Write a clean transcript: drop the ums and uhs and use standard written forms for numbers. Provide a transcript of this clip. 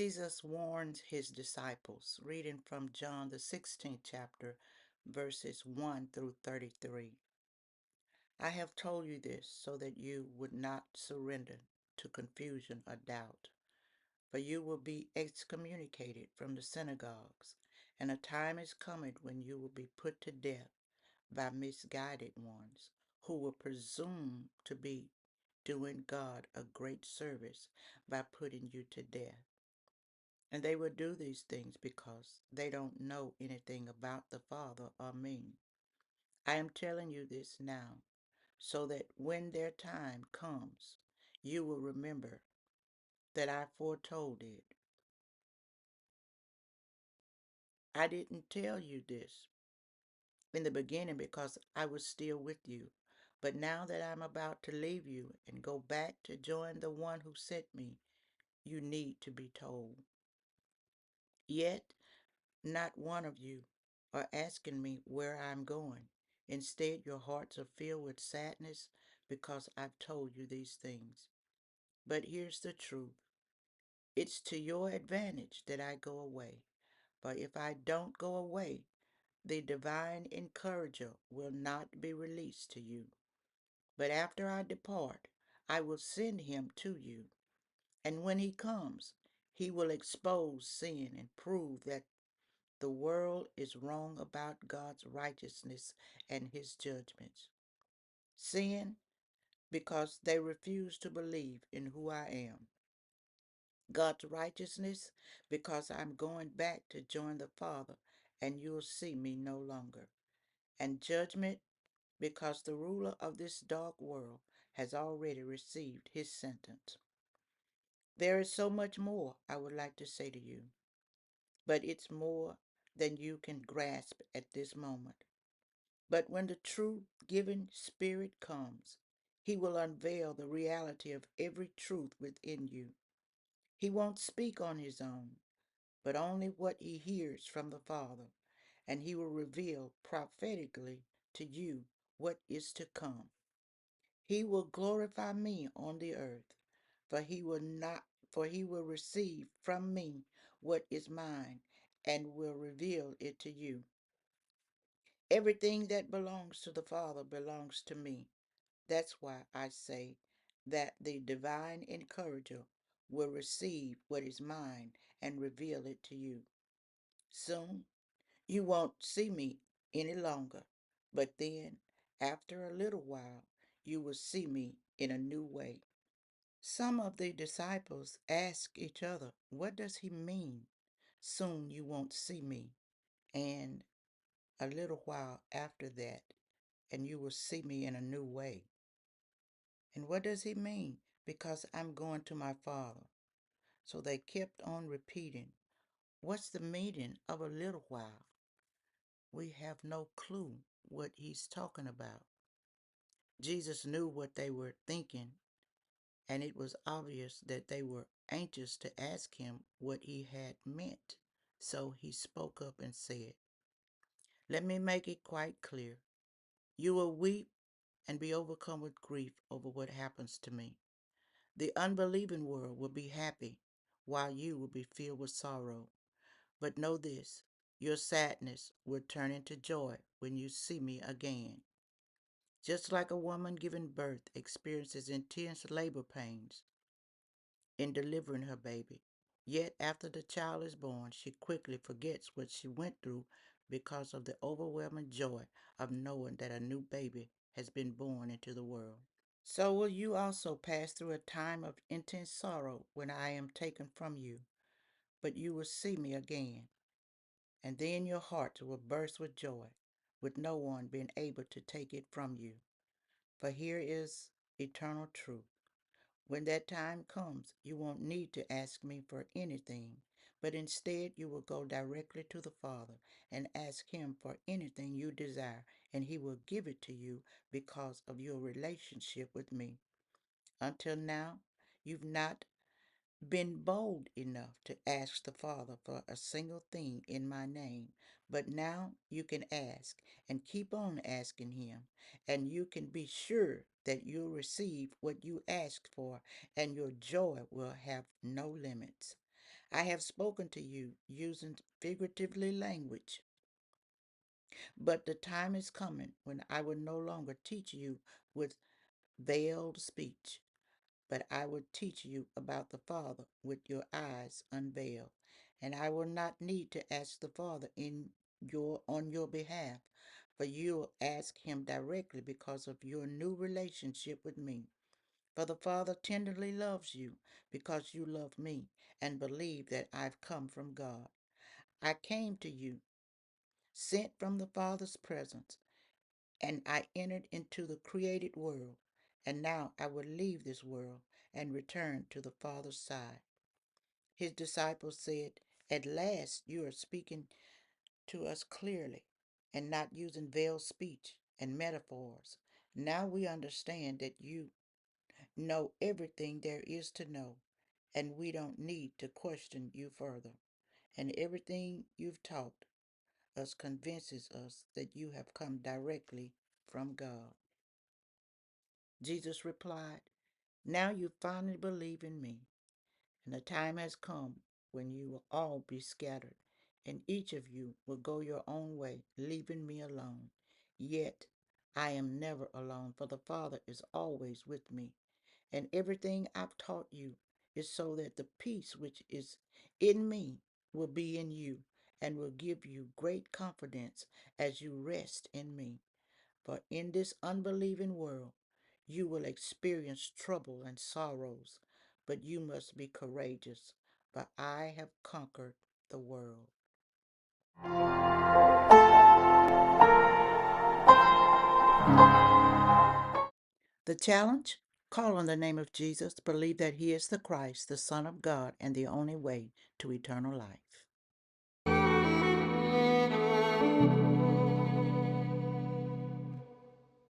Jesus warns his disciples, reading from John the 16th chapter, verses 1 through 33. I have told you this so that you would not surrender to confusion or doubt, for you will be excommunicated from the synagogues, and a time is coming when you will be put to death by misguided ones who will presume to be doing God a great service by putting you to death. And they will do these things because they don't know anything about the Father or me. I am telling you this now, so that when their time comes, you will remember that I foretold it. I didn't tell you this in the beginning because I was still with you. But now that I'm about to leave you and go back to join the one who sent me, you need to be told. Yet, not one of you are asking me where I'm going. Instead, your hearts are filled with sadness because I've told you these things. But here's the truth. It's to your advantage that I go away. For if I don't go away, the divine encourager will not be released to you. But after I depart, I will send him to you. And when he comes, he will expose sin and prove that the world is wrong about God's righteousness and his judgments. Sin, because they refuse to believe in who I am. God's righteousness, because I'm going back to join the Father and you'll see me no longer. And judgment, because the ruler of this dark world has already received his sentence. There is so much more I would like to say to you, but it's more than you can grasp at this moment. But when the true giving Spirit comes, he will unveil the reality of every truth within you. He won't speak on his own, but only what he hears from the Father, and he will reveal prophetically to you what is to come. He will glorify me on the earth, for he will receive from me what is mine and will reveal it to you. Everything that belongs to the Father belongs to me. That's why I say that the divine encourager will receive what is mine and reveal it to you. Soon you won't see me any longer, but then, after a little while, you will see me in a new way. Some of the disciples asked each other, what does he mean? Soon you won't see me, and a little while after that, and you will see me in a new way. And what does he mean? Because I'm going to my Father. So they kept on repeating, what's the meaning of a little while? We have no clue what he's talking about. Jesus knew what they were thinking, and it was obvious that they were anxious to ask him what he had meant. So he spoke up and said, let me make it quite clear. You will weep and be overcome with grief over what happens to me. The unbelieving world will be happy, while you will be filled with sorrow. But know this, your sadness will turn into joy when you see me again. Just like a woman giving birth experiences intense labor pains in delivering her baby, yet after the child is born, she quickly forgets what she went through because of the overwhelming joy of knowing that a new baby has been born into the world. So will you also pass through a time of intense sorrow when I am taken from you, but you will see me again, and then your hearts will burst with joy, with no one being able to take it from you. For here is eternal truth. When that time comes, you won't need to ask me for anything, but instead you will go directly to the Father and ask him for anything you desire, and he will give it to you because of your relationship with me. Until now, you've not been bold enough to ask the Father for a single thing in my name, but now you can ask and keep on asking him, and you can be sure that you'll receive what you asked for, and your joy will have no limits. I have spoken to you using figuratively language, but the time is coming when I will no longer teach you with veiled speech, but I will teach you about the Father with your eyes unveiled. And I will not need to ask the Father on your behalf, for you'll ask him directly because of your new relationship with me. For the Father tenderly loves you because you love me and believe that I've come from God. I came to you, sent from the Father's presence, and I entered into the created world. And now I will leave this world and return to the Father's side. His disciples said, "At last you are speaking to us clearly and not using veiled speech and metaphors. Now we understand that you know everything there is to know, and we don't need to question you further. And everything you've taught us convinces us that you have come directly from God." Jesus replied, "Now you finally believe in me, and the time has come when you will all be scattered, and each of you will go your own way, leaving me alone. Yet I am never alone, for the Father is always with me. And everything I've taught you is so that the peace which is in me will be in you and will give you great confidence as you rest in me. For in this unbelieving world you will experience trouble and sorrows, but you must be courageous, for I have conquered the world." The challenge: call on the name of Jesus, believe that he is the Christ, the Son of God, and the only way to eternal life.